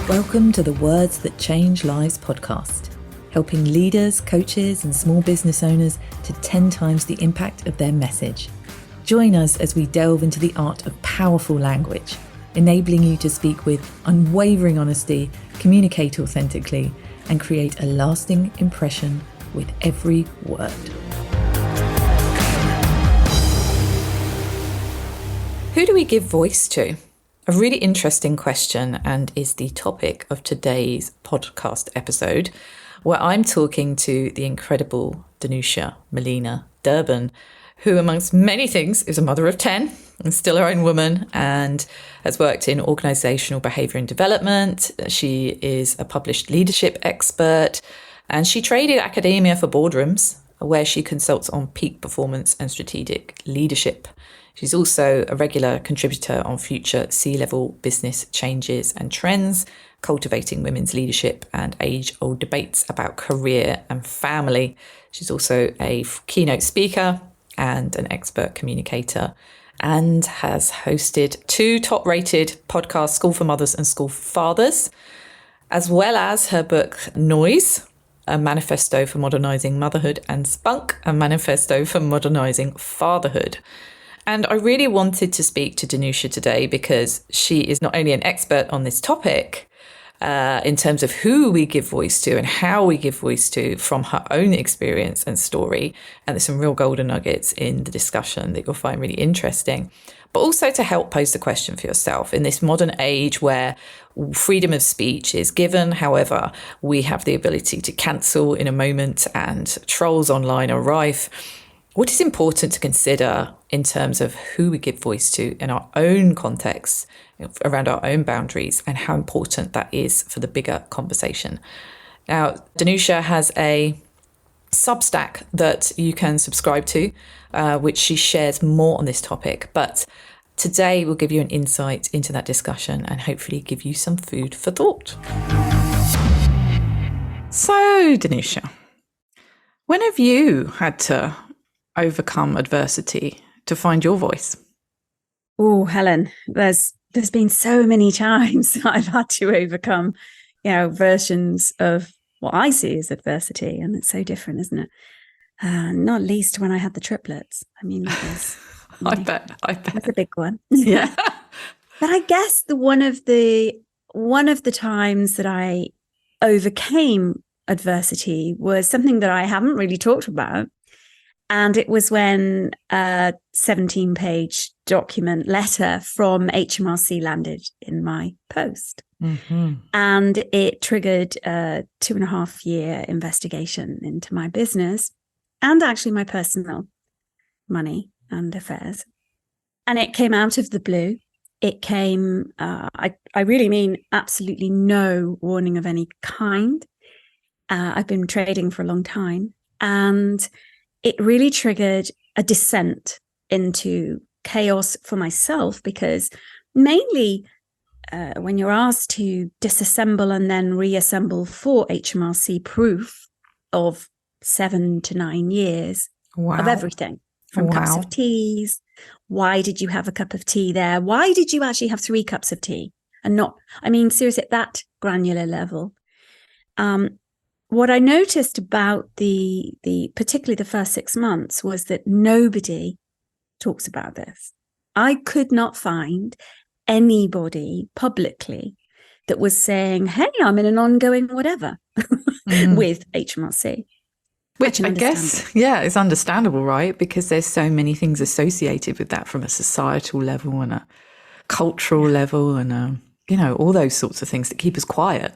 Welcome to the Words That Change Lives podcast, helping leaders, coaches, and small business owners to 10 times the impact of their message. Join us as we delve into the art of powerful language, enabling you to speak with unwavering honesty, communicate authentically, and create a lasting impression with every word. Who do we give voice to? A really interesting question, and is the topic of today's podcast episode, where I'm talking to the incredible Danusia Malina-Derben, who, amongst many things, is a mother of 10 and still her own woman, and has worked in organisational behaviour and development. She is a published leadership expert, and she traded academia for boardrooms, where she consults on peak performance and strategic leadership. She's also a regular contributor on future C-level business changes and trends, cultivating women's leadership and age-old debates about career and family. She's also a keynote speaker and an expert communicator, and has hosted 2 top-rated podcasts, School for Mothers and School for Fathers, as well as her book Noise, a manifesto for modernising motherhood, and Spunk, a manifesto for modernising fatherhood. And I really wanted to speak to Danusia today because she is not only an expert on this topic in terms of who we give voice to and how we give voice to from her own experience and story. And there's some real golden nuggets in the discussion that you'll find really interesting, but also to help pose the question for yourself in this modern age where freedom of speech is given. However, we have the ability to cancel in a moment and trolls online are rife. What is important to consider in terms of who we give voice to in our own context, around our own boundaries, and how important that is for the bigger conversation. Now, Danusia has a Substack that you can subscribe to, which she shares more on this topic. But today we'll give you an insight into that discussion and hopefully give you some food for thought. So, Danusia, when have you had to overcome adversity to find your voice? Oh, Helen, there's been so many times I've had to overcome, versions of what I see as adversity, and it's so different, isn't it? Not least when I had the triplets. I mean, that was I bet that's a big one. Yeah. But I guess one of the times that I overcame adversity was something that I haven't really talked about. And it was when a 17-page document letter from HMRC landed in my post. Mm-hmm. And it triggered a 2.5-year investigation into my business and actually my personal money and affairs. And it came out of the blue. It came, I really mean absolutely no warning of any kind. I've been trading for a long time, and it really triggered a descent into chaos for myself, because mainly when you're asked to disassemble and then reassemble for HMRC proof of 7 to 9 years of everything, from cups of teas. Why did you have a cup of tea there? Why did you actually have 3 cups of tea and not, seriously, at that granular level? What I noticed about the particularly the first 6 months was that nobody talks about this. I could not find anybody publicly that was saying, hey, I'm in an ongoing whatever with HMRC. Which I guess, is understandable, right? Because there's so many things associated with that from a societal level and a cultural level and, all those sorts of things that keep us quiet.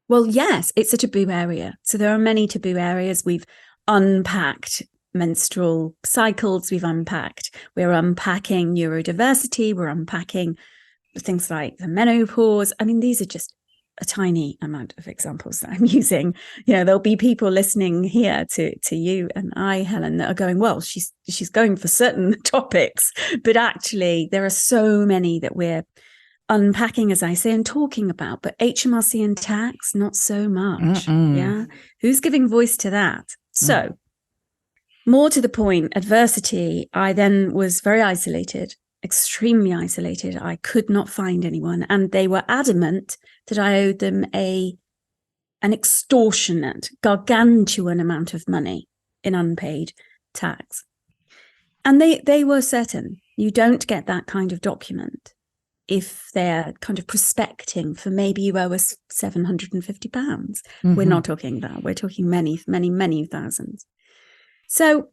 Well, yes, it's a taboo area. So there are many taboo areas. We've unpacked menstrual cycles. We're unpacking neurodiversity. We're unpacking things like the menopause. These are just a tiny amount of examples that I'm using. There'll be people listening here to you and I, Helen, that are going, well, she's going for certain topics, but actually there are so many that we're unpacking, as I say, and talking about, but HMRC and tax, not so much. Mm-mm. Yeah. Who's giving voice to that? So more to the point, adversity, I then was very isolated extremely isolated. I could not find anyone. And they were adamant that I owed them an extortionate, gargantuan amount of money in unpaid tax. And they were certain you don't get that kind of document if they're kind of prospecting for maybe you owe us £750. Mm-hmm. We're not talking that. We're talking many, many, many thousands. So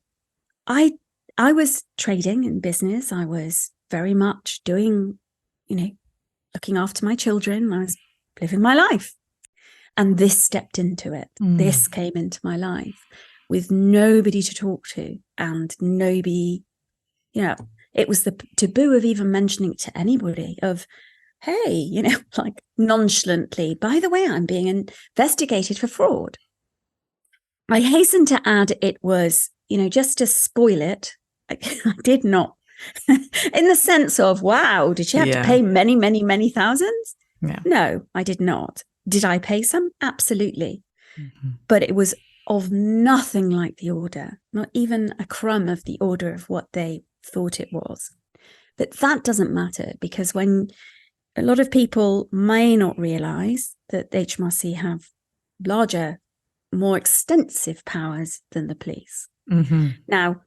I was trading in business. I was very much doing, looking after my children. I was living my life. And this stepped into it. This came into my life with nobody to talk to and nobody, it was the taboo of even mentioning it to anybody of, hey, like nonchalantly, by the way, I'm being investigated for fraud. I hasten to add it was, just to spoil it, I did not, in the sense of, wow, did she have to pay many, many, many thousands? Yeah. No, I did not. Did I pay some? Absolutely. Mm-hmm. But it was of nothing like the order, not even a crumb of the order of what they thought it was. But that doesn't matter, because when a lot of people may not realize that HMRC have larger, more extensive powers than the police. Mm-hmm. Now,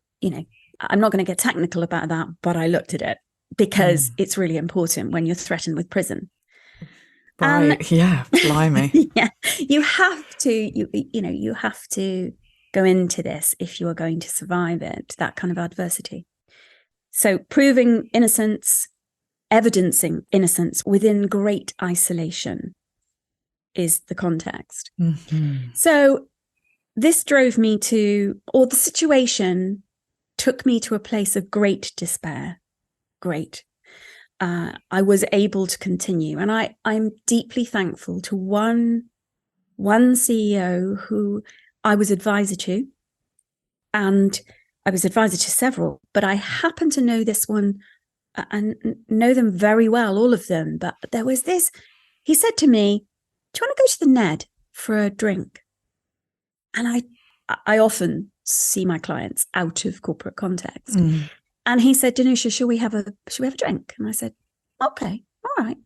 I'm not going to get technical about that, but I looked at it because it's really important when you're threatened with prison. Right. Yeah. Blimey. Yeah. You have to, you have to go into this if you are going to survive it, that kind of adversity. So proving innocence, evidencing innocence within great isolation is the context. Mm-hmm. So this drove me to, or the situation took me to a place of great despair. Great. I was able to continue. And I'm deeply thankful to one CEO who I was advisor to, and I was advisor to several, but I happen to know this one and know them very well, all of them. But there was this, he said to me, do you want to go to the Ned for a drink? And I often see my clients out of corporate context. And he said, Danusia, shall we have a drink? And I said, okay, all right.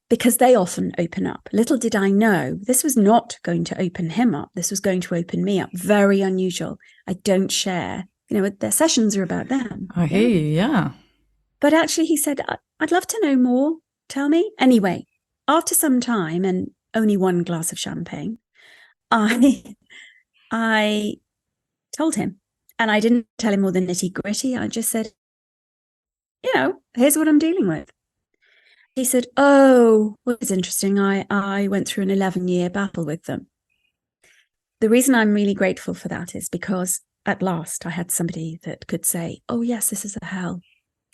Because they often open up. Little did I know, this was not going to open him up. This was going to open me up. Very unusual. I don't share, their sessions are about them. I hear you, yeah. But actually he said, I'd love to know more. Tell me. Anyway, after some time and only one glass of champagne, I told him. And I didn't tell him all the nitty gritty. I just said, here's what I'm dealing with. He said, oh, well, it's interesting. I went through an 11-year battle with them. The reason I'm really grateful for that is because at last I had somebody that could say, oh, yes, this is a hell.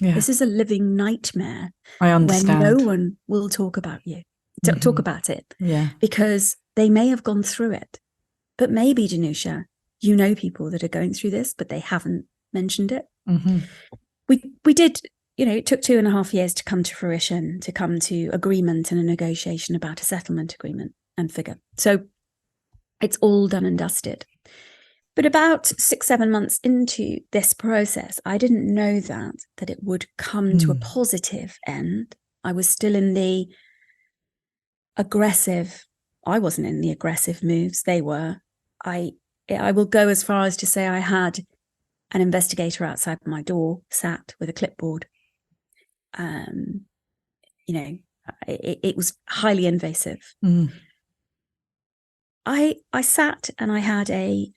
Yeah. This is a living nightmare. I understand. When no one will talk about you, talk about it. Yeah. Because they may have gone through it. But maybe, Danusia, people that are going through this, but they haven't mentioned it. Mm-hmm. We did, it took 2.5 years to come to fruition, to come to agreement and a negotiation about a settlement agreement and figure. So it's all done and dusted. But about 6-7 months into this process, I didn't know that it would come to a positive end. I was still in the aggressive. I wasn't in the aggressive moves. They were. I will go as far as to say I had an investigator outside my door, sat with a clipboard. It was highly invasive. I sat and I had a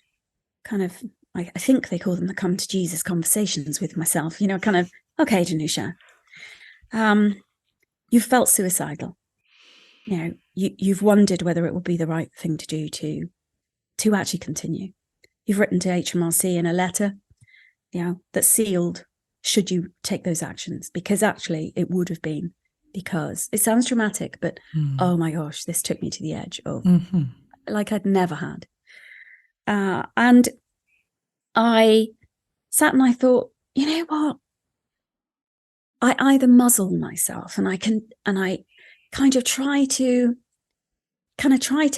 kind of, I think they call them the come to Jesus conversations with myself, kind of, okay, Danusia, you felt suicidal. You've wondered whether it would be the right thing to do to actually continue. You've written to HMRC in a letter, that's sealed, should you take those actions, because actually it would have been, because it sounds dramatic, but oh my gosh, this took me to the edge of like I'd never had. And I sat and I thought, you know what? I either muzzle myself and I kind of try to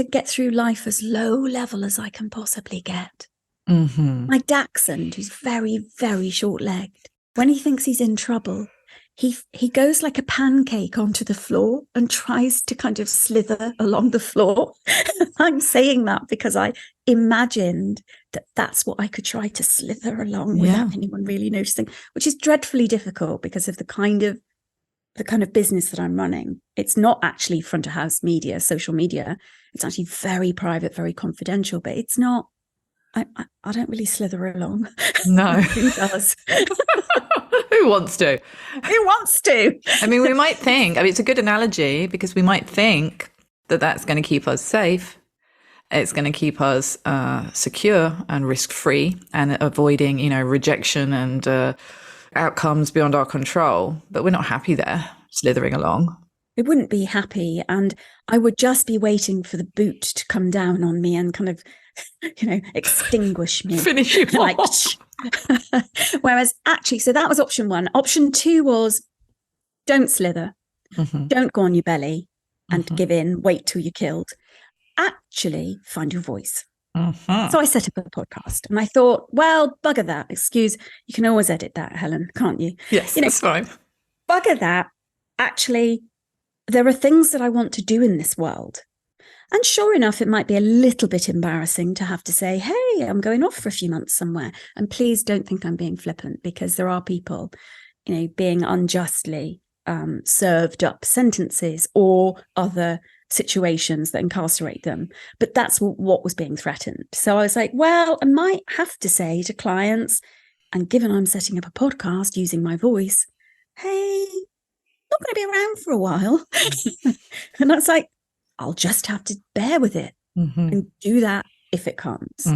get through life as low level as I can possibly get. My dachshund, who's very, very short-legged, when he thinks he's in trouble, he goes like a pancake onto the floor and tries to kind of slither along the floor. I'm saying that because I imagined that that's what I could try to slither along without anyone really noticing, which is dreadfully difficult because of the kind of business that I'm running. It's not actually front of house media, social media. It's actually very private, very confidential, but it's not, I don't really slither along. No. Who does? Who wants to? Who wants to? I mean, we might think, it's a good analogy because we might think that that's going to keep us safe. It's going to keep us secure and risk-free and avoiding, rejection and outcomes beyond our control. But we're not happy there, slithering along. It wouldn't be happy. And I would just be waiting for the boot to come down on me and kind of, extinguish me. Finish you off. Whereas actually, so that was option one. Option two was don't slither. Mm-hmm. Don't go on your belly and give in, wait till you're killed. Actually, find your voice. Mm-hmm. So I set up a podcast and I thought, well, bugger that. You can always edit that, Helen, can't you? Yes, that's fine. Bugger that. Actually, there are things that I want to do in this world. And sure enough, it might be a little bit embarrassing to have to say, hey, I'm going off for a few months somewhere. And please don't think I'm being flippant, because there are people, being unjustly served up sentences or other situations that incarcerate them. But that's what was being threatened. So I was like, well, I might have to say to clients, and given I'm setting up a podcast using my voice, hey, not going to be around for a while. And I was like, I'll just have to bear with it and do that if it comes.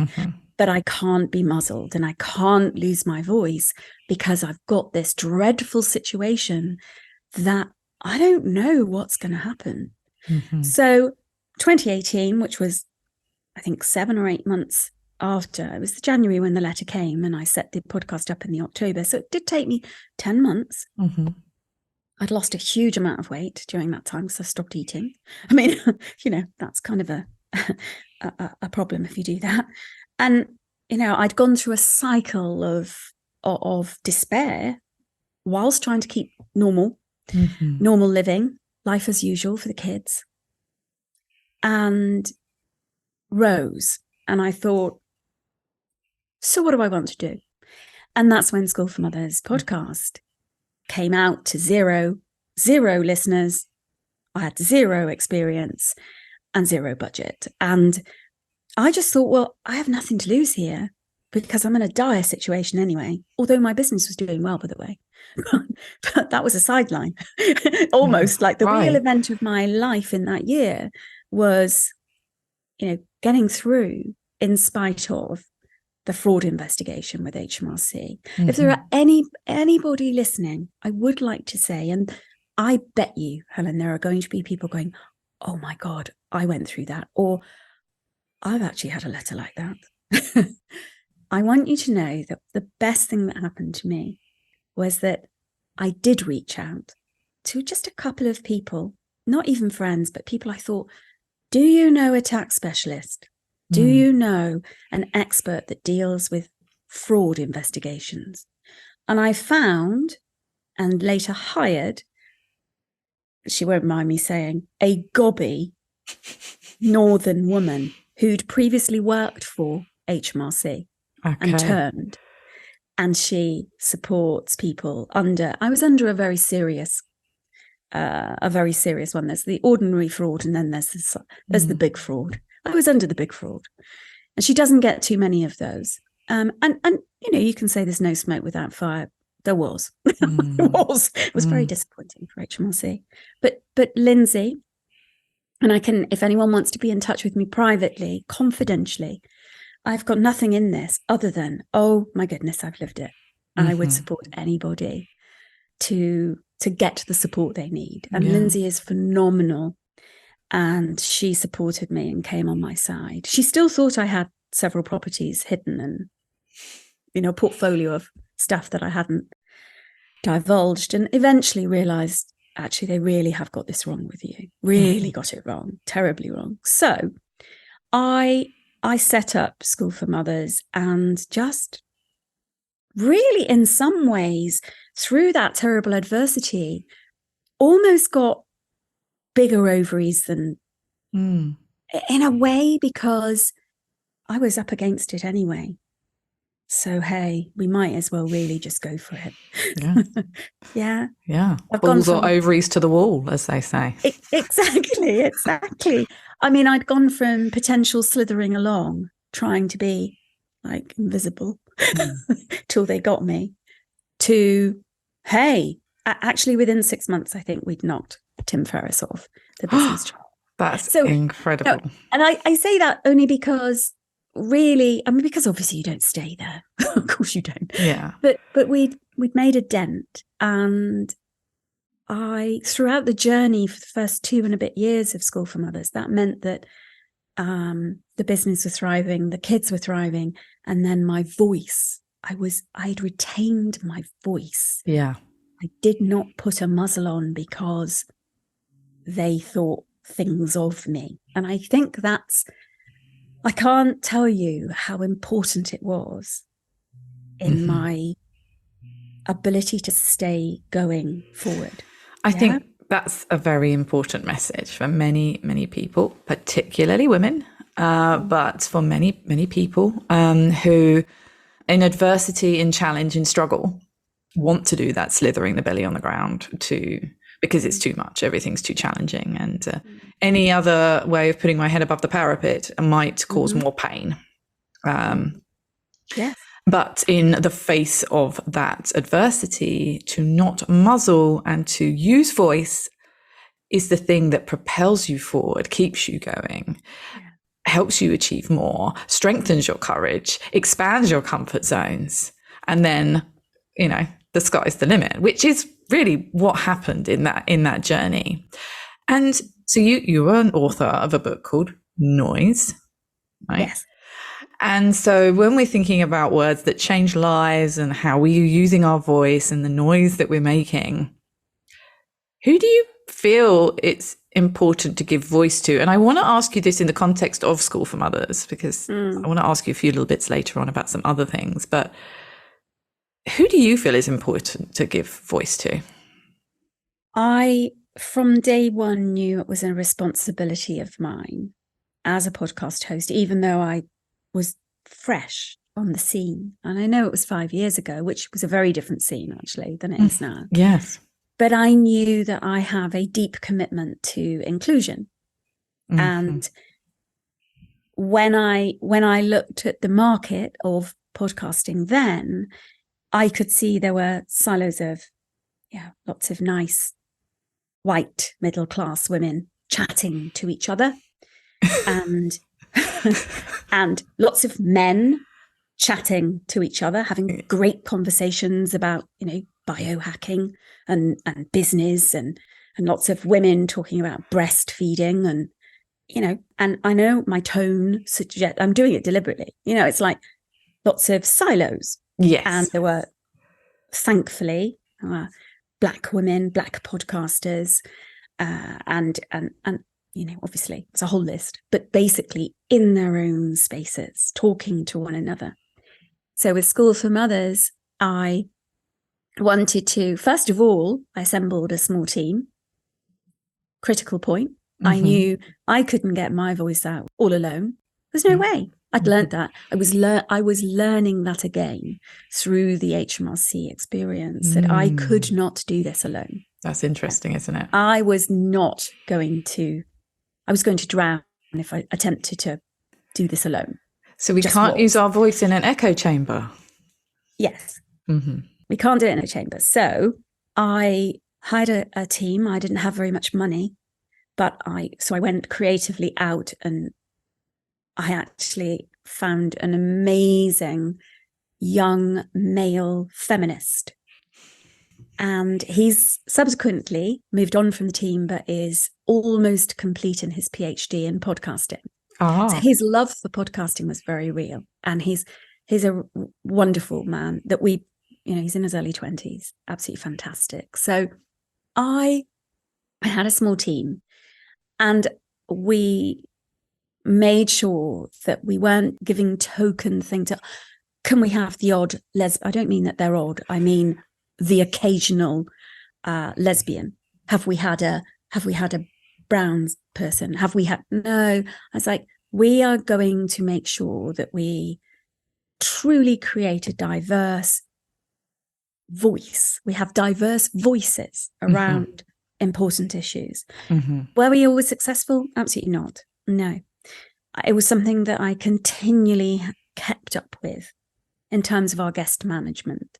But I can't be muzzled and I can't lose my voice because I've got this dreadful situation that I don't know what's going to happen. So 2018, which was, I think, 7 or 8 months after, it was January when the letter came, and I set the podcast up in the October. So it did take me 10 months. I'd lost a huge amount of weight during that time because I stopped eating. I mean, that's kind of a problem if you do that. And, I'd gone through a cycle of despair whilst trying to keep normal living, life as usual for the kids, and rose. And I thought, so what do I want to do? And that's when School for Mothers podcast came out to zero listeners. I had zero experience and zero budget. And I just thought, well, I have nothing to lose here because I'm in a dire situation anyway, although my business was doing well, by the way. But that was a sideline. Almost like the real event of my life in that year was, getting through in spite of the fraud investigation with HMRC. If there are anybody listening, I would like to say, and I bet you, Helen, there are going to be people going, oh my God, I went through that. Or I've actually had a letter like that. I want you to know that the best thing that happened to me was that I did reach out to just a couple of people, not even friends, but people I thought, do you know a tax specialist? Do you know an expert that deals with fraud investigations? And I found and later hired, she won't mind me saying, a gobby northern woman who'd previously worked for HMRC and turned. And she supports people I was under a very serious one. There's the ordinary fraud, and then there's the big fraud. I was under the big fraud, and she doesn't get too many of those. And you can say there's no smoke without fire. There was. It was very disappointing for HMRC. But Lindsay, and I can, if anyone wants to be in touch with me privately, confidentially, I've got nothing in this other than, oh my goodness, I've lived it. And I would support anybody to get the support they need. And Lindsay is phenomenal. And she supported me and came on my side. She still thought I had several properties hidden and, a portfolio of stuff that I hadn't divulged, and eventually realized, actually, they really have got this wrong with you. Really got it wrong, terribly wrong. So I set up School for Mothers and just really, in some ways, through that terrible adversity, almost got bigger ovaries than in a way, because I was up against it anyway. So, hey, we might as well really just go for it. Yeah. Yeah. Balls or ovaries to the wall, as they say. Exactly. I mean, I'd gone from potential slithering along, trying to be like invisible till they got me, to, hey, actually within 6 months, I think we'd knocked Tim Ferriss off the business chart. That's incredible. And I say that only because really, I mean, because obviously you don't stay there. Of course you don't. Yeah. But we'd made a dent, and throughout the journey for the first 2 and a bit years of School for Mothers, that meant that the business was thriving, the kids were thriving, and then my voice, I'd retained my voice. Yeah. I did not put a muzzle on because they thought things of me. And I think I can't tell you how important it was in my ability to stay going forward. I think that's a very important message for many, many people, particularly women, but for many, many people who, in adversity, in challenge, in struggle, want to do that slithering the belly on the ground because it's too much, everything's too challenging, and any other way of putting my head above the parapet might cause more pain. But in the face of that adversity, to not muzzle and to use voice is the thing that propels you forward, keeps you going, helps you achieve more, strengthens your courage, expands your comfort zones. And then, the sky's the limit, which is really what happened in that journey. And so you were an author of a book called Noise, right? Yes. And so when we're thinking about words that change lives and how we're using our voice and the noise that we're making, who do you feel it's important to give voice to? And I want to ask you this in the context of School for Mothers, because I want to ask you a few little bits later on about some other things. But who do you feel is important to give voice to? I, from day one, knew it was a responsibility of mine as a podcast host, even though I was fresh on the scene. And I know it was 5 years ago, which was a very different scene, actually, than it is now. Yes. But I knew that I have a deep commitment to inclusion. And when I looked at the market of podcasting then, I could see there were silos of, lots of nice white middle-class women chatting to each other, and and lots of men chatting to each other, having great conversations about, biohacking and business, and lots of women talking about breastfeeding, and, and I know my tone suggests, I'm doing it deliberately, it's like lots of silos. Yes. And there were, thankfully, Black women, Black podcasters, and obviously it's a whole list, but basically in their own spaces, talking to one another. So with School for Mothers, I wanted to, first of all, I assembled a small team. Critical point. I knew I couldn't get my voice out all alone. There's no way. I'd learned that. I was learning that again through the HMRC experience, that I could not do this alone. That's interesting, isn't it? I was going to drown if I attempted to do this alone. So we can't use our voice in an echo chamber. Yes. We can't do it in a chamber. So I hired a team. I didn't have very much money, but I went creatively out, and I actually found an amazing young male feminist. And he's subsequently moved on from the team, but is almost complete in his PhD in podcasting. So his love for podcasting was very real. And he's a wonderful man that he's in his early 20s, absolutely fantastic. So I had a small team, and we made sure that we weren't giving token thing to, can we have the odd I don't mean that they're odd. I mean the occasional lesbian. Have we had a brown person? No. I was like, we are going to make sure that we truly create a diverse voice. We have diverse voices around important issues. Were we always successful? Absolutely not. No. It was something that I continually kept up with in terms of our guest management.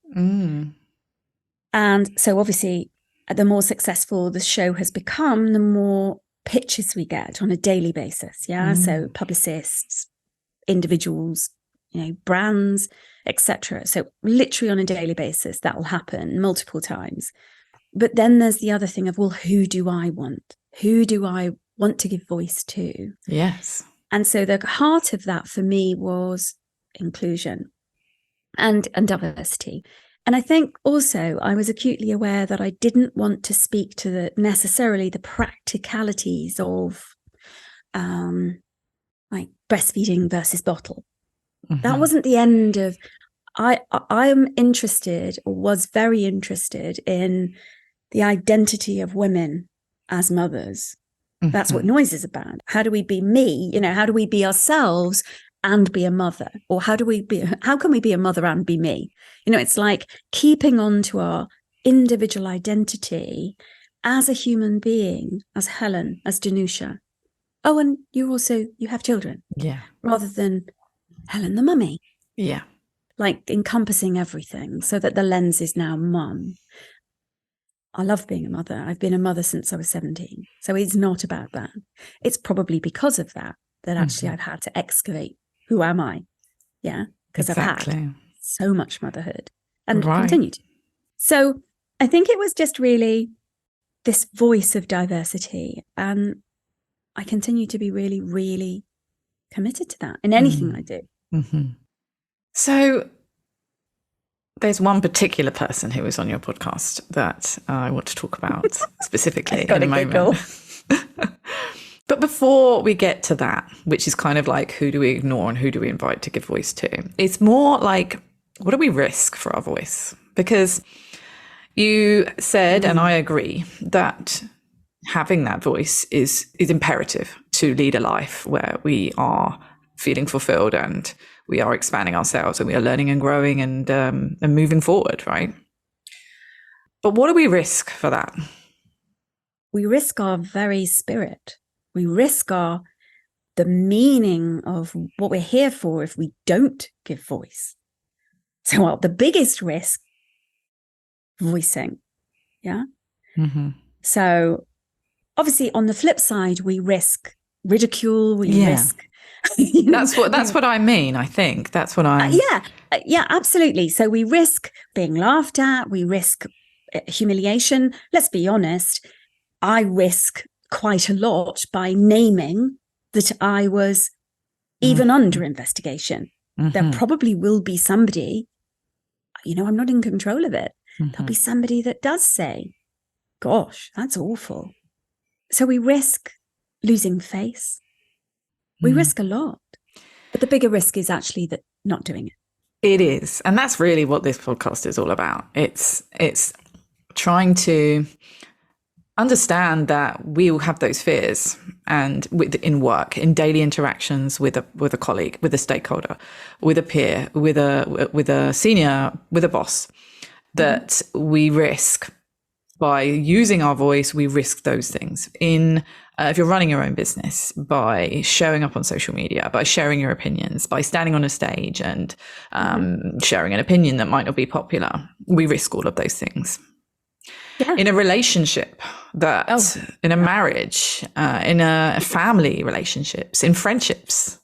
And so obviously, the more successful the show has become, the more pitches we get on a daily basis. Yeah. So publicists, individuals, brands, etc. So literally on a daily basis, that will happen multiple times. But then there's the other thing of, well, who do I want? Who do I want to give voice to? Yes. And so the heart of that for me was inclusion and diversity. And I think also I was acutely aware that I didn't want to speak to necessarily the practicalities of like breastfeeding versus bottle. That wasn't the end of, I am interested, or was very interested in the identity of women as mothers. That's what Noise is about. How do we be me? How do we be ourselves and be a mother? Or how can we be a mother and be me? It's like keeping on to our individual identity as a human being, as Helen, as Danusia. Oh, and you have children. Yeah. Rather than Helen the mummy. Yeah. Like encompassing everything so that the lens is now mum. I love being a mother. I've been a mother since I was 17. So it's not about that. It's probably because of that actually I've had to excavate, who am I? Yeah. Because I've had so much motherhood and continue to. So I think it was just really this voice of diversity. And I continue to be really, really committed to that in anything I do. So there's one particular person who was on your podcast that I want to talk about specifically in a moment. But before we get to that, which is kind of like, who do we ignore and who do we invite to give voice to? It's more like, what do we risk for our voice? Because you said, and I agree, that having that voice is imperative to lead a life where we are feeling fulfilled and we are expanding ourselves and we are learning and growing and moving forward, right? But what do we risk for that? We risk our very spirit. We risk the meaning of what we're here for if we don't give voice. So the biggest risk, voicing. Yeah. So obviously on the flip side, we risk ridicule. We risk. That's what I mean. I think that's what I. Yeah, absolutely. So we risk being laughed at. We risk humiliation. Let's be honest. I risk quite a lot by naming that I was even under investigation. There probably will be somebody, I'm not in control of it. There'll be somebody that does say, gosh, that's awful. So we risk losing face. We risk a lot. But the bigger risk is actually that not doing it. It is. And that's really what this podcast is all about. It's trying to understand that we will have those fears, and in work, in daily interactions with a colleague, with a stakeholder, with a peer, with a senior, with a boss, that we risk by using our voice. We risk those things if you're running your own business, by showing up on social media, by sharing your opinions, by standing on a stage and sharing an opinion that might not be popular. We risk all of those things. Yeah. In a relationship, in a marriage, in a family relationships, in friendships,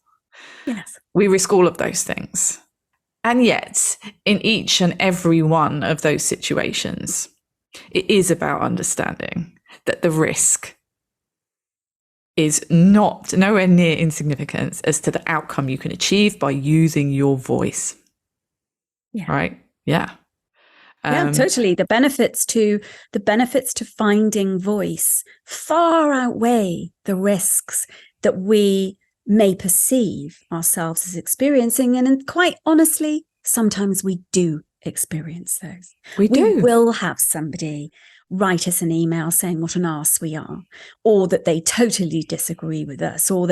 we risk all of those things. And yet, in each and every one of those situations, it is about understanding that the risk is nowhere near insignificant as to the outcome you can achieve by using your voice. Yeah. Right? Yeah. Yeah, totally. The benefits to finding voice far outweigh the risks that we may perceive ourselves as experiencing, and quite honestly, sometimes we do experience those. We do. Will have somebody write us an email saying what an arse we are, or that they totally disagree with us, or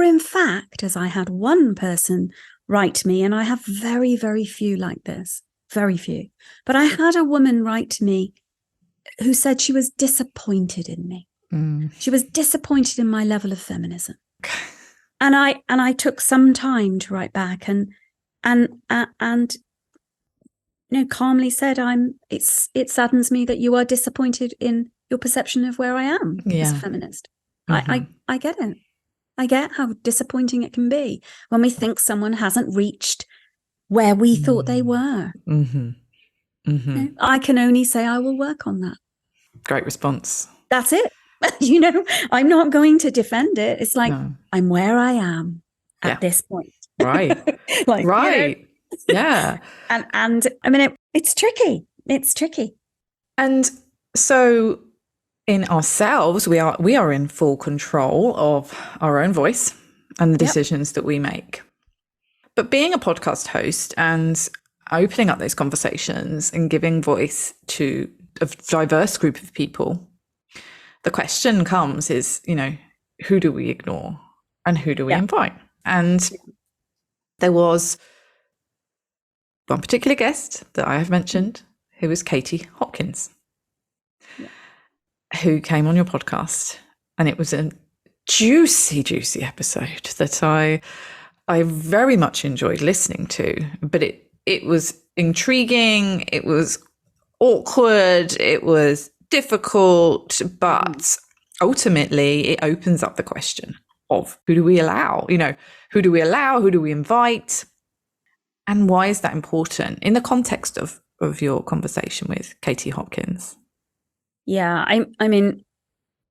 in fact, as I had one person write me, and I have very, very few like this, very few, but I had a woman write to me who said she was disappointed in me. She was disappointed in my level of feminism. And I took some time to write back and calmly said, it saddens me that you are disappointed in your perception of where I am as a feminist. I get it. I get how disappointing it can be when we think someone hasn't reached where we thought they were. I can only say I will work on that. Great response. That's it. I'm not going to defend it. It's like, I'm where I am at this point. Right. Right. Yeah. And I mean, it's tricky. It's tricky. And so in ourselves, we are in full control of our own voice and the decisions that we make. But being a podcast host and opening up those conversations and giving voice to a diverse group of people, the question comes is, who do we ignore and who do we invite? And there was one particular guest that I have mentioned, who was Katie Hopkins, who came on your podcast. And it was a juicy, juicy episode that I very much enjoyed listening to. But it was intriguing, it was awkward, it was difficult, but ultimately it opens up the question of who do we allow? Who do we allow? Who do we invite? And why is that important in the context of your conversation with Katie Hopkins? Yeah, I mean,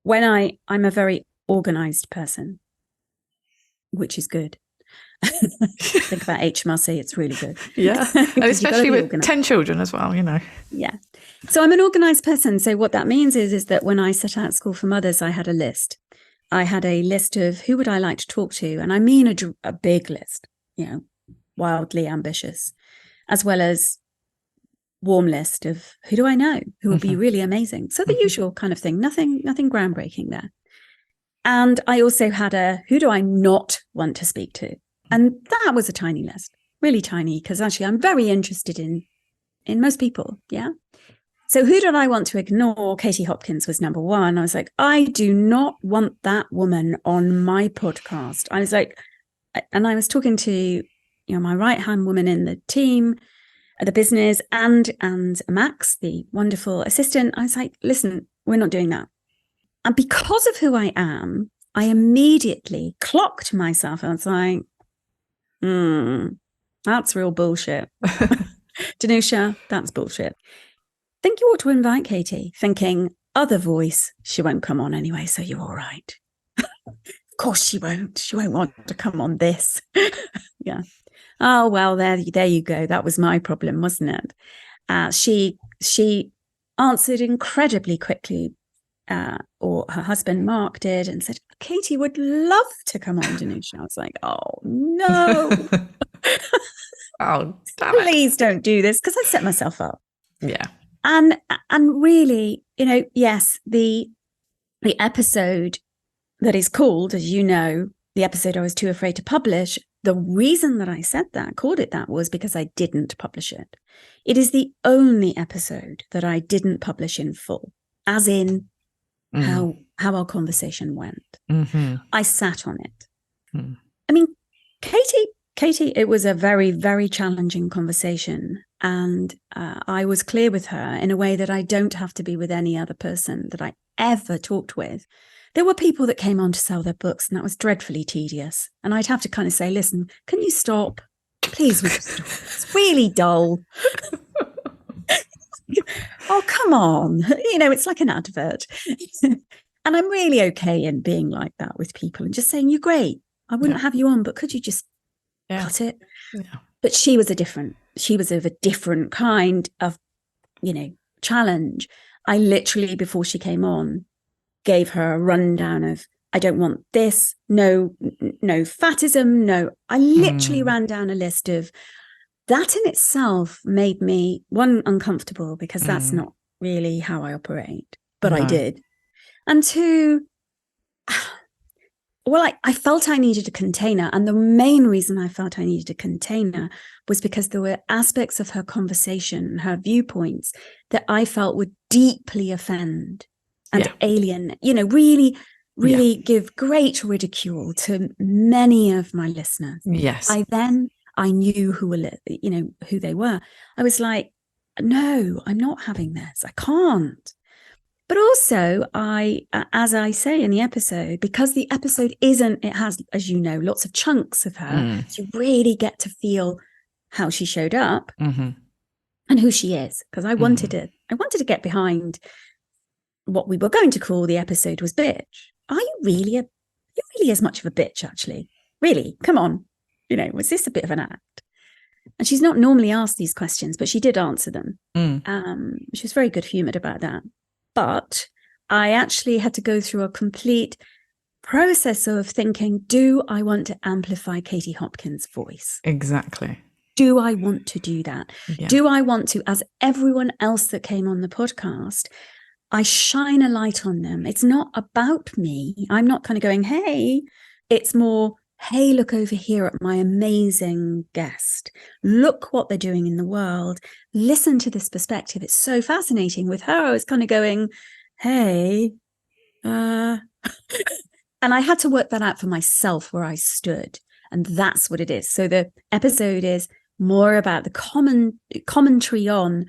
when I'm a very organized person, which is good. Think about HMRC, it's really good. Yeah, and especially with 10 children as well, Yeah. So I'm an organized person. So what that means is that when I set out School for Mothers, I had a list. I had a list of who would I like to talk to? And I mean a big list, wildly ambitious, as well as warm list of who do I know who would be really amazing. So the usual kind of thing, nothing groundbreaking there. And I also had a who do I not want to speak to? And that was a tiny list, really tiny, because actually I'm very interested in most people. Yeah. So who did I want to ignore? Katie Hopkins was number one. I was like, I do not want that woman on my podcast. I was like, and I was talking to, my right-hand woman in the team, the business, and Max, the wonderful assistant. I was like, listen, we're not doing that. And because of who I am, I immediately clocked myself. I was like, that's real bullshit. Danusia, that's bullshit. Think you ought to invite Katie, thinking, other voice, she won't come on anyway, so you're all right. Of course she won't. She won't want to come on this. Yeah. Oh, well, there you go. That was my problem, wasn't it? She answered incredibly quickly, or her husband Mark did, and said, Katie would love to come on, Danusia. I was like, oh, no. Oh, damn it. Please don't do this, because I set myself up. Yeah. And really, yes, the episode that is called, as you know, the episode I was too afraid to publish, the reason that I called it that, was because I didn't publish it. It is the only episode that I didn't publish in full, as in how our conversation went. I sat on it. I mean, Katie, it was a very, very challenging conversation. And I was clear with her in a way that I don't have to be with any other person that I ever talked with. There were people that came on to sell their books, and that was dreadfully tedious. And I'd have to kind of say, listen, can you stop? Please, would you stop? It's really dull. Oh, come on. It's like an advert. And I'm really okay in being like that with people and just saying, you're great. I wouldn't have you on, but could you just cut it? Yeah. But she was of a different kind of, challenge. I literally, before she came on, gave her a rundown of, I don't want this, no fatism, no. I literally ran down a list of that in itself made me, one, uncomfortable, because that's not really how I operate, but I did. And two, well, I felt I needed a container. And the main reason I felt I needed a container was because there were aspects of her conversation, her viewpoints, that I felt would deeply offend and alien, really give great ridicule to many of my listeners. Yes. I knew who they were. I was like, no, I'm not having this. I can't. But also, as I say in the episode, because the episode it has, as you know, lots of chunks of her, so you really get to feel how she showed up and who she is. Because I wanted to get behind what we were going to call the episode was bitch. Are you really as much of a bitch, actually? Really? Come on. Was this a bit of an act? And she's not normally asked these questions, but she did answer them. She was very good humoured about that. But I actually had to go through a complete process of thinking, do I want to amplify Katie Hopkins' voice? Exactly. Do I want to do that? Yeah. Do I want to, as everyone else that came on the podcast, I shine a light on them. It's not about me. I'm not kind of going, hey, it's more, hey, look over here at my amazing guest. Look what they're doing in the world. Listen to this perspective. It's so fascinating. With her, I was kind of going, hey, and I had to work that out for myself where I stood. And that's what it is. So the episode is more about the commentary on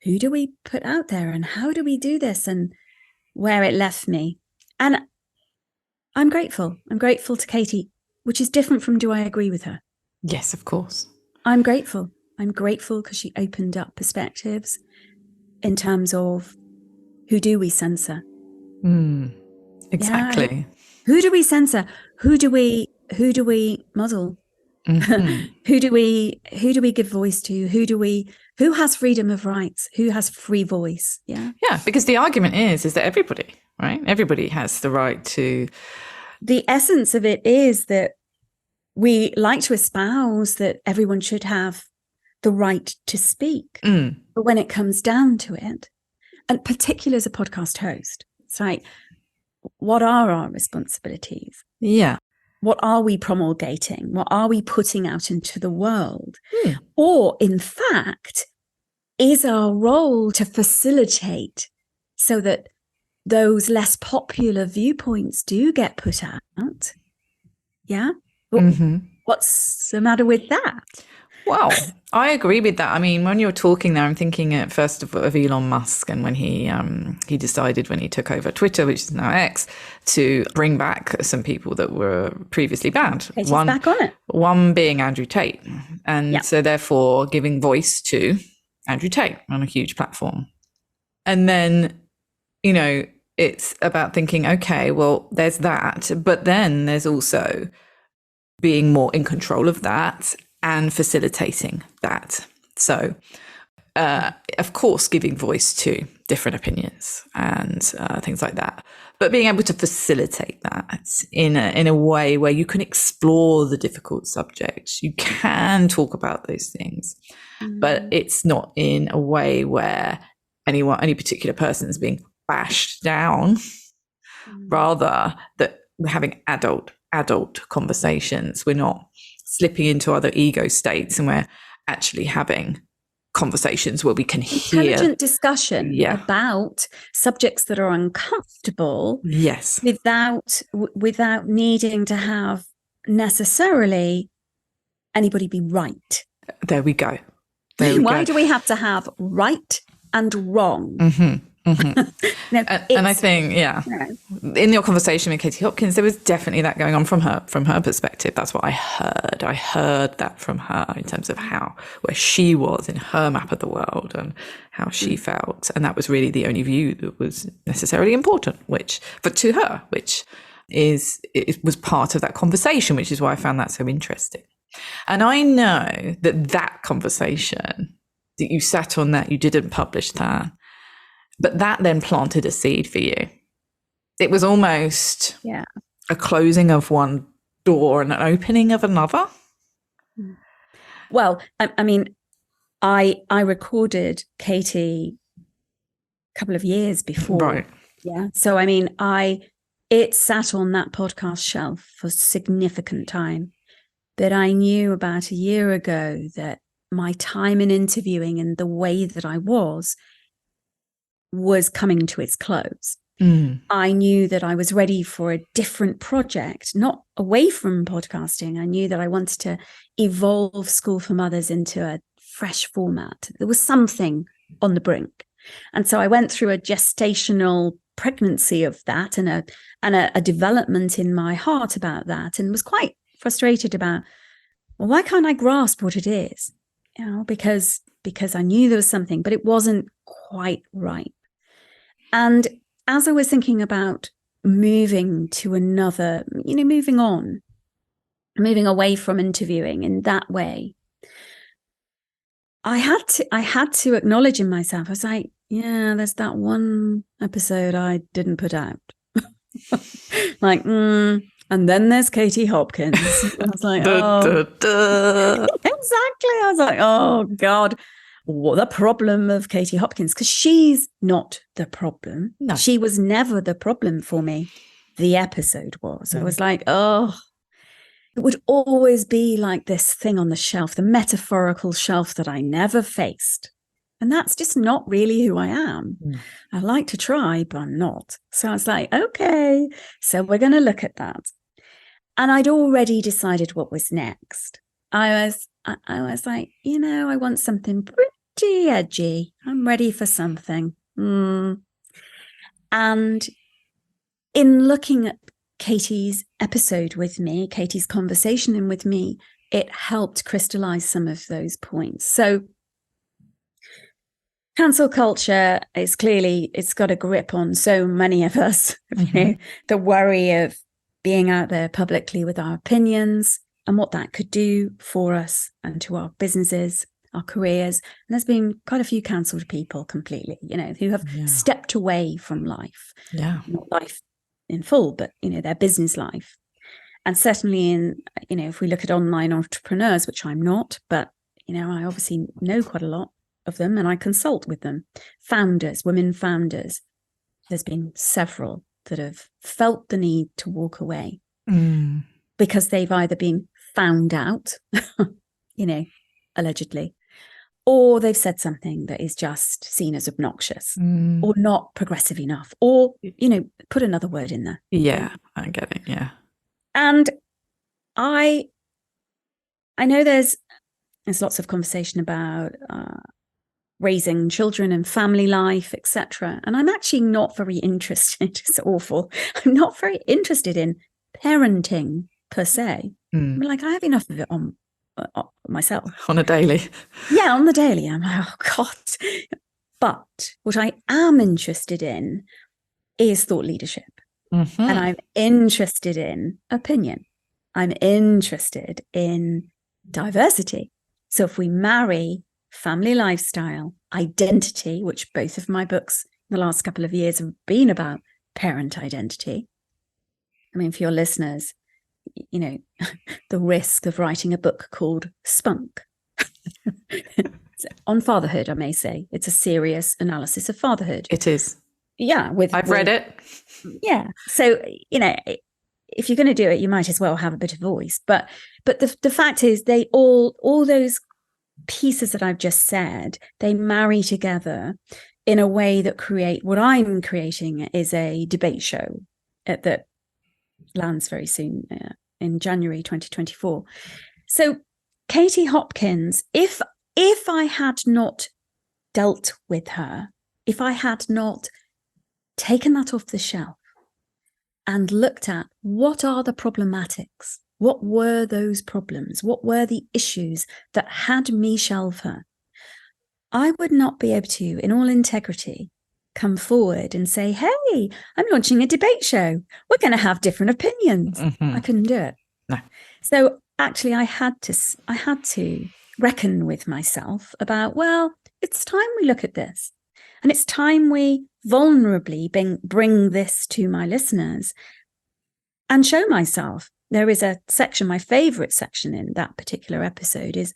who do we put out there and how do we do this and where it left me. And I'm grateful. I'm grateful to Katie, which is different from do I agree with her? Yes, of course. I'm grateful. I'm grateful because she opened up perspectives in terms of who do we censor? Exactly. Yeah. Who do we censor? Who do we muzzle? Who do we give voice to? Who has freedom of rights? Who has free voice? Yeah. Yeah, because the argument is that everybody, right? Everybody has the right to. The essence of it is that we like to espouse that everyone should have the right to speak. But when it comes down to it, and particularly as a podcast host, it's like, what are our responsibilities? Yeah. What are we promulgating? What are we putting out into the world? Or, in fact, is our role to facilitate so that those less popular viewpoints do get put out? Yeah? What's the matter with that? Well, I agree with that. I mean, when you're talking there, I'm thinking at first of Elon Musk and when he decided when he took over Twitter, which is now X, to bring back some people that were previously banned. He's back on it. One being Andrew Tate. And so therefore giving voice to Andrew Tate on a huge platform. And then, it's about thinking, okay, well, there's that. But then there's also being more in control of that and facilitating that. So, of course, giving voice to different opinions and things like that, but being able to facilitate that in a way where you can explore the difficult subjects. You can talk about those things, but it's not in a way where any particular person is being bashed down. Rather, that we're having adult conversations. We're not slipping into other ego states, and we're actually having conversations where we can hear intelligent discussion about subjects that are uncomfortable. Yes, without needing to have necessarily anybody be right. There we go. Why do we have to have right and wrong? No, and I think, in your conversation with Katie Hopkins, there was definitely that going on from her perspective. That's what I heard. I heard that from her in terms of where she was in her map of the world and how she felt. And that was really the only view that was necessarily important, which was part of that conversation, which is why I found that so interesting. And I know that conversation, that you sat on that, you didn't publish that, but that then planted a seed for you. It was almost a closing of one door and an opening of another. Well, I mean, I recorded Katie a couple of years before. Right. Yeah. So, I mean, it sat on that podcast shelf for significant time. But I knew about a year ago that my time in interviewing and the way that I was coming to its close. I knew that I was ready for a different project, not away from podcasting. I knew that I wanted to evolve School for Mothers into a fresh format. There was something on the brink. And so I went through a gestational pregnancy of that and a development in my heart about that, and was quite frustrated about, well, why can't I grasp what it is? You know, because I knew there was something, but it wasn't quite right. And as I was thinking about moving to another, moving away from interviewing in that way, I had to acknowledge in myself, I was like, yeah, there's that one episode I didn't put out. Like, and then there's Katie Hopkins. I was like, oh, exactly. I was like, oh God, what the problem of Katie Hopkins? Because she's not the problem. No. She was never the problem for me. The episode was. I was like, oh, it would always be like this thing on the shelf, the metaphorical shelf that I never faced. And that's just not really who I am. I like to try, but I'm not. So I was like, okay, so we're going to look at that. And I'd already decided what was next. I was like, I want something pretty edgy. I'm ready for something. And in looking at Katie's episode with me, Katie's conversation with me, it helped crystallize some of those points. So cancel culture is clearly, it's got a grip on so many of us. The worry of being out there publicly with our opinions and what that could do for us and to our businesses, our careers. And there's been quite a few cancelled people completely, who have stepped away from life. Not life in full, but, their business life. And certainly in, if we look at online entrepreneurs, which I'm not, but, I obviously know quite a lot of them and I consult with them. Founders, women founders. There's been several that have felt the need to walk away because they've either been found out, allegedly, or they've said something that is just seen as obnoxious or not progressive enough, or, put another word in there. Yeah, I get it. Yeah. And I know there's lots of conversation about raising children and family life, etc. And I'm actually not very interested. It's awful. I'm not very interested in parenting per se. I'm like, I have enough of it on myself. On a daily. Yeah, on the daily. I'm like, oh God. But what I am interested in is thought leadership. And I'm interested in opinion. I'm interested in diversity. So if we marry family lifestyle, identity, which both of my books in the last couple of years have been about parent identity. I mean, for your listeners, the risk of writing a book called Spunk on fatherhood, I may say. It's a serious analysis of fatherhood. It is. Yeah. I've read it. Yeah. So, if you're going to do it, you might as well have a bit of voice. But the fact is they all those pieces that I've just said, they marry together in a way that create what I'm creating is a debate show that lands very soon in January 2024. So Katie Hopkins, if I had not dealt with her, if I had not taken that off the shelf and looked at what are the problematics, what were those problems? What were the issues that had me shelve her? I would not be able to, in all integrity, come forward and say, hey, I'm launching a debate show. We're going to have different opinions. I couldn't do it. No. So actually, I had to reckon with myself about, well, it's time we look at this. And it's time we vulnerably bring this to my listeners and show myself. There is a section, my favorite section in that particular episode is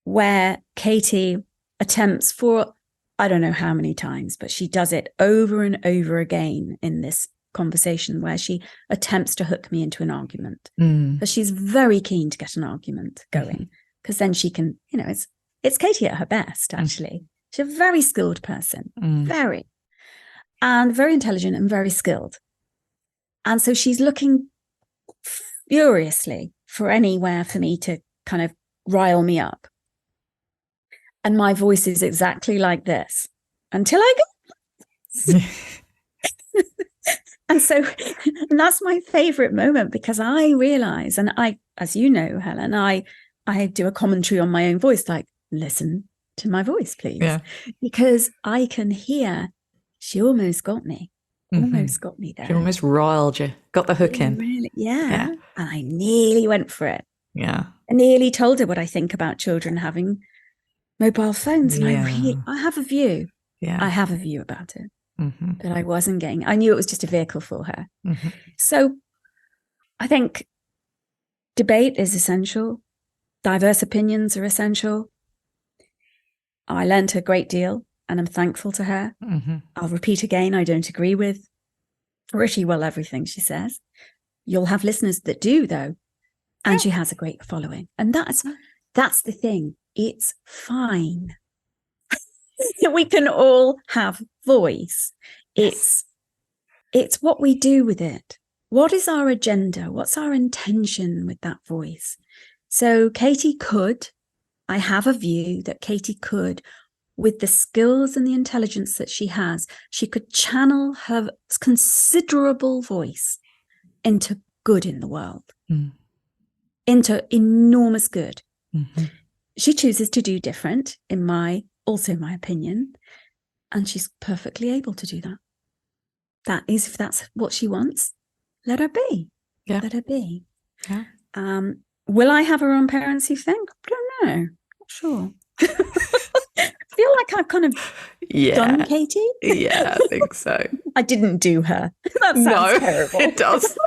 where Katie attempts for, I don't know how many times, but she does it over and over again in this conversation where she attempts to hook me into an argument. But she's very keen to get an argument going, because then she can, it's Katie at her best, actually. She's a very skilled person, very intelligent and very skilled. And so she's looking furiously for anywhere for me to kind of rile me up. And my voice is exactly like this until I go. And that's my favorite moment, because I realize, and I, as you know, Helen, I do a commentary on my own voice, like, listen to my voice, please. Yeah. Because I can hear she almost got me. Almost got me there. She almost riled you, got the hook in. Really, yeah. And I nearly went for it. Yeah. I nearly told her what I think about children having mobile phones. And I have a view. Yeah. I have a view about it. But I wasn't getting, I knew it was just a vehicle for her. So I think debate is essential. Diverse opinions are essential. I learned a great deal and I'm thankful to her. I'll repeat again, I don't agree with pretty well everything she says. You'll have listeners that do, though. And she has a great following. And that's the thing. It's fine. We can all have voice. It's what we do with it. What is our agenda? What's our intention with that voice? So I have a view that Katie could, with the skills and the intelligence that she has, she could channel her considerable voice into good in the world, into enormous good. She chooses to do different, in my opinion, and she's perfectly able to do that. That is, if that's what she wants, let her be. Yeah. Let her be. Yeah. Will I have her on Parents Who Think? I don't know. Not sure. I feel like I've kind of done Katie. Yeah, I think so. I didn't do her. That sounds terrible. It does.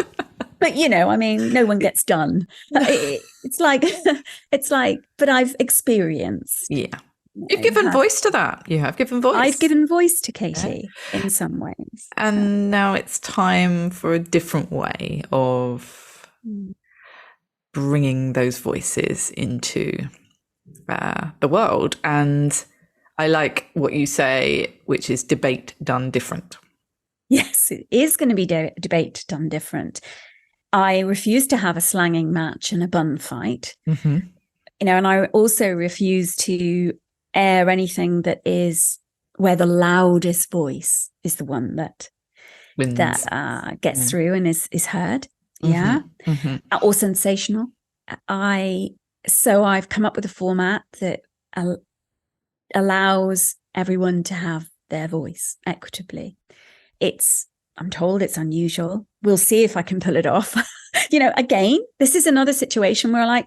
But no one gets done. It's like, but I've experienced. Yeah. You've given voice to that. You have given voice. I've given voice to Katie in some ways. And now it's time for a different way of bringing those voices into the world. And I like what you say, which is debate done different. Yes, it is going to be debate done different. I refuse to have a slanging match and a bun fight. And I also refuse to air anything that is where the loudest voice is the one that wins, that gets through and is heard. Or sensational. So I've come up with a format that allows everyone to have their voice equitably. I'm told it's unusual. We'll see if I can pull it off. Again, this is another situation where I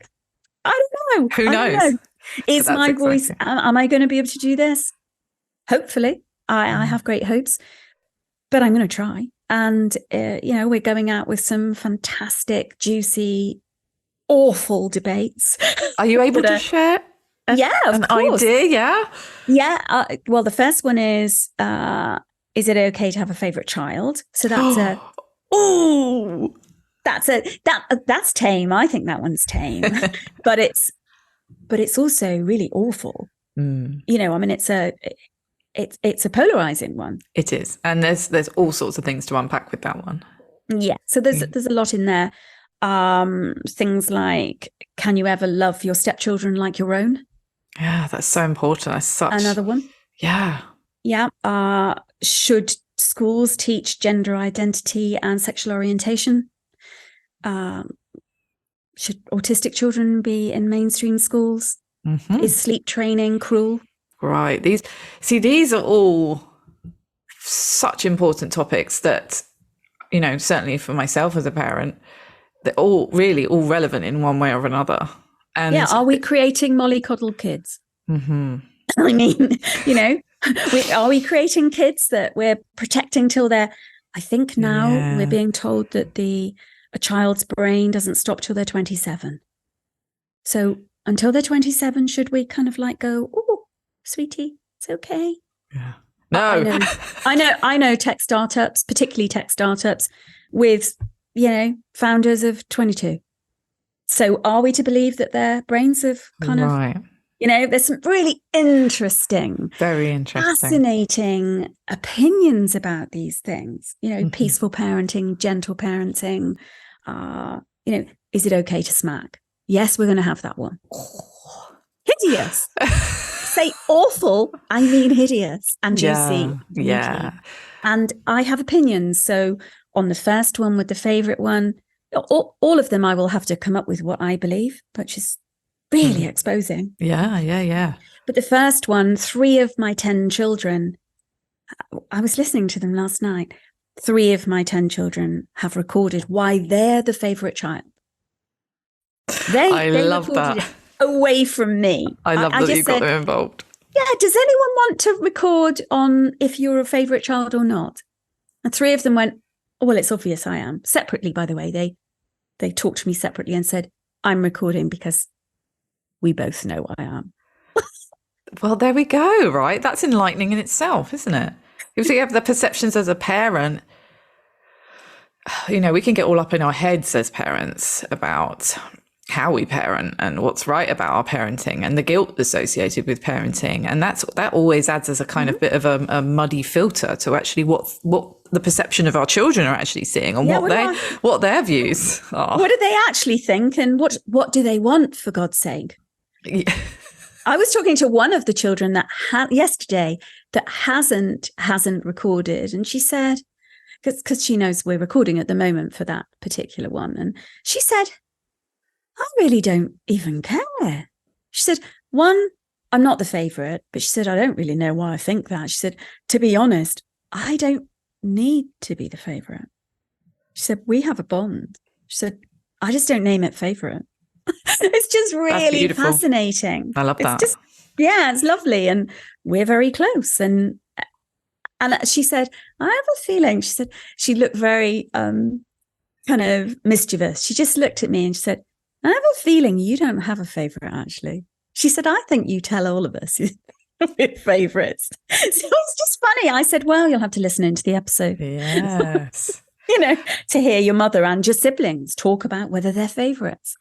don't know. Who knows? Is my voice, am I going to be able to do this? Hopefully. I have great hopes, but I'm going to try. And, we're going out with some fantastic, juicy, awful debates. Are you able to share an idea? Yeah. Yeah. Well, the first one is it okay to have a favorite child? So that's that's tame. I think that one's tame, but it's also really awful. It's a polarizing one. It is. And there's all sorts of things to unpack with that one. Yeah. So there's a lot in there. Things like, can you ever love your stepchildren like your own? Yeah, that's so important. That's such another one. Yeah. Yeah. Should schools teach gender identity and sexual orientation? Should autistic children be in mainstream schools? Is sleep training cruel? Right. These are all such important topics that, certainly for myself as a parent, they're all relevant in one way or another. And are we creating mollycoddle kids? I mean, are we creating kids that we're protecting till they're, I think now we're being told that a child's brain doesn't stop till they're 27. So until they're 27, should we kind of like go, oh, sweetie, it's okay? Yeah. No. I know tech startups, particularly tech startups with, founders of 22. So are we to believe that their brains have kind of, there's some really interesting, very interesting, fascinating opinions about these things, peaceful parenting, gentle parenting, is it okay to smack? Yes, we're going to have that one. Hideous. Say awful, I mean hideous and juicy. Yeah. And I have opinions. So on the first one with the favorite one, all of them I will have to come up with what I believe, which is really exposing. Yeah. But the first one, 3 of my 10 children, I was listening to them last night. 3 of my 10 children have recorded why they're the favorite child. I love that. Away from me. I love that you got them involved. Yeah, does anyone want to record on if you're a favourite child or not? And 3 of them went, oh, well, it's obvious I am. Separately, by the way, they talked to me separately and said, I'm recording because we both know I am. Well, there we go, right? That's enlightening in itself, isn't it? If you have the perceptions as a parent, we can get all up in our heads as parents about how we parent and what's right about our parenting and the guilt associated with parenting. And that always adds as a kind of bit of a muddy filter to actually what the perception of our children are actually seeing and what their views are. What do they actually think and what do they want, for God's sake? Yeah. I was talking to one of the children that yesterday that hasn't recorded, and she said, because she knows we're recording at the moment for that particular one, and she said, I really don't even care. She said, 1, I'm not the favourite, but she said, I don't really know why I think that. She said, to be honest, I don't need to be the favourite. She said, we have a bond. She said, I just don't name it favourite. It's just really fascinating. I love that. It's lovely. And we're very close. And she said, I have a feeling, she said, she looked very kind of mischievous. She just looked at me and she said, I have a feeling you don't have a favourite, actually. She said, I think you tell all of us we're favourites. So it's just funny. I said, well, you'll have to listen into the episode. Yes. To hear your mother and your siblings talk about whether they're favourites.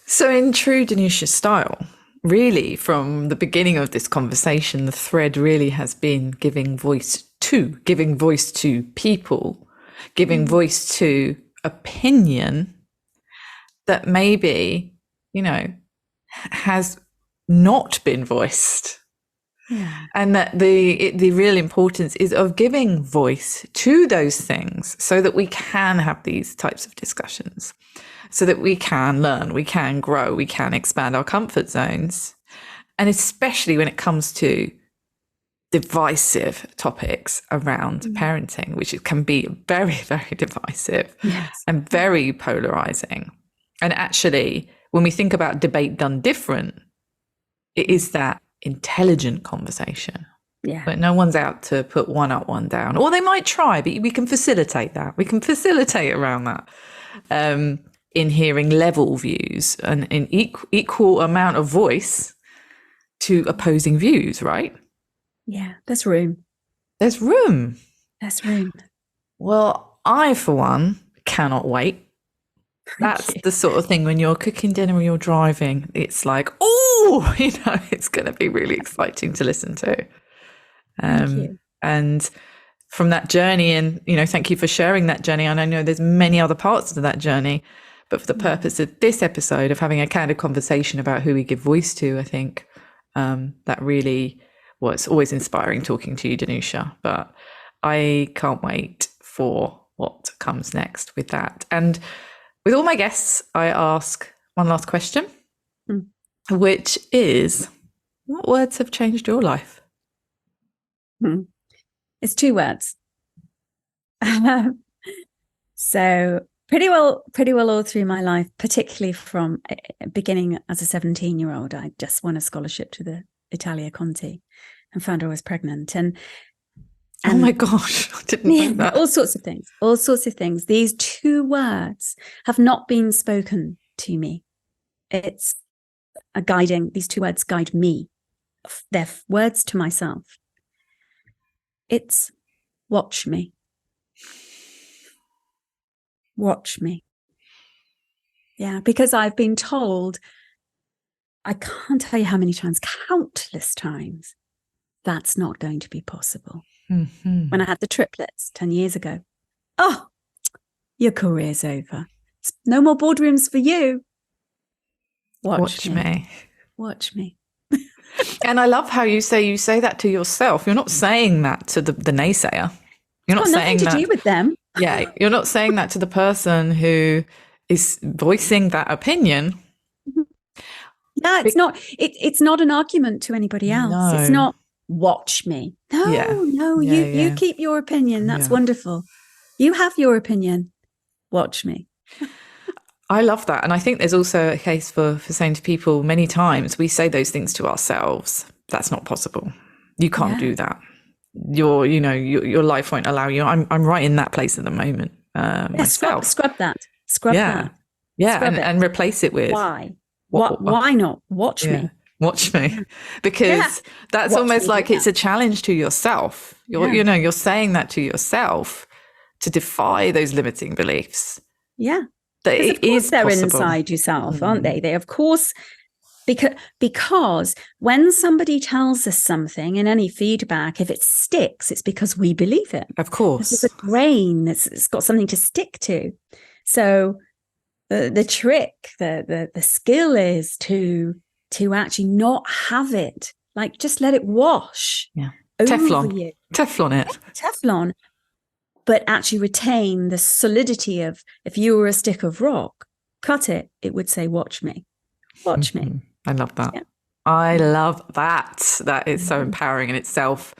So in true Danusia style, really from the beginning of this conversation, the thread really has been giving voice to people, giving voice to opinion that maybe, has not been voiced. Yeah. And that the real importance is of giving voice to those things so that we can have these types of discussions, so that we can learn, we can grow, we can expand our comfort zones. And especially when it comes to divisive topics around parenting, which can be very, very divisive and very polarizing. And actually, when we think about debate done different, it is that intelligent conversation. Yeah. But no one's out to put one up, one down. Or they might try, but we can facilitate that. We can facilitate around that in hearing level views and in equal amount of voice to opposing views, right? Yeah, there's room. There's room. There's room. Well, I, for one, cannot wait. That's the sort of thing when you're cooking dinner or you're driving, it's like, oh, it's going to be really exciting to listen to. Thank you. And from that journey, and, thank you for sharing that journey. And I know there's many other parts of that journey, but for the purpose of this episode of having a candid conversation about who we give voice to, I think that really was always inspiring talking to you, Danusia. But I can't wait for what comes next with that. And with all my guests, I ask one last question, which is, what words have changed your life? It's 2 words. So pretty well all through my life, particularly from beginning as a 17-year-old, I just won a scholarship to the Italia Conti and found I was pregnant. And oh my gosh, I didn't know that. All sorts of things. These 2 words have not been spoken to me. It's these two words guide me. They're words to myself. It's watch me. Watch me. Yeah, because I've been told, I can't tell you how many times, countless times, that's not going to be possible. Mm-hmm. When I had the triplets 10 years ago, oh, your career's over. No more boardrooms for you. Watch me. Watch me. And I love how you say that to yourself. You're not saying that to the naysayer. You're not saying nothing to do with them. Yeah, you're not saying that to the person who is voicing that opinion. Yeah, it's not an argument to anybody else. No. It's not watch me. No, you keep your opinion. That's wonderful. You have your opinion. Watch me. I love that. And I think there's also a case for saying to people, many times we say those things to ourselves. That's not possible. You can't do that. Your life won't allow you. I'm right in that place at the moment. Myself. Scrub that. That. Yeah. And replace it with why? Why not? Watch me. Watch me. Because that's almost like it's a challenge to yourself. You're saying that to yourself to defy those limiting beliefs. Yeah. That it of course is they're possible. Inside yourself, aren't they? They, of course, because when somebody tells us something in any feedback, if it sticks, it's because we believe it. Of course. It's a brain. It's got something to stick to. So the trick, the skill is to actually not have it. Like, just let it wash. Yeah. Over Teflon. you. Teflon it. Teflon. But actually retain the solidity of, if you were a stick of rock, cut it, it would say, watch me. Watch me. I love that. Yeah. I love that. That is so empowering in itself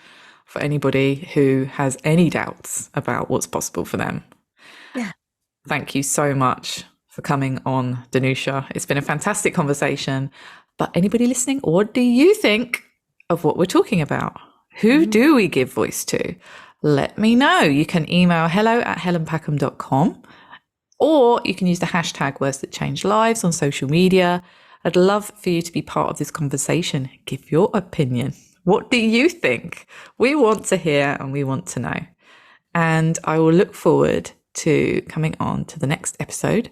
for anybody who has any doubts about what's possible for them. Yeah. Thank you so much for coming on, Danusia. It's been a fantastic conversation. But anybody listening, what do you think of what we're talking about? Who do we give voice to? Let me know. You can email hello@helenpackham.com, or you can use the hashtag Words That Change Lives on social media. I'd love for you to be part of this conversation. Give your opinion. What do you think? We want to hear and we want to know. And I will look forward to coming on to the next episode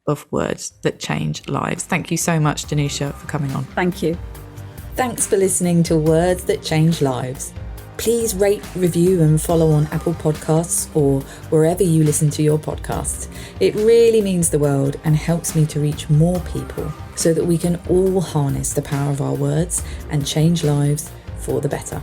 of Words That Change Lives. Thank you so much, Danusia, for coming on. Thank you. Thanks for listening to Words That Change Lives. Please rate, review and follow on Apple Podcasts or wherever you listen to your podcasts. It really means the world and helps me to reach more people so that we can all harness the power of our words and change lives for the better.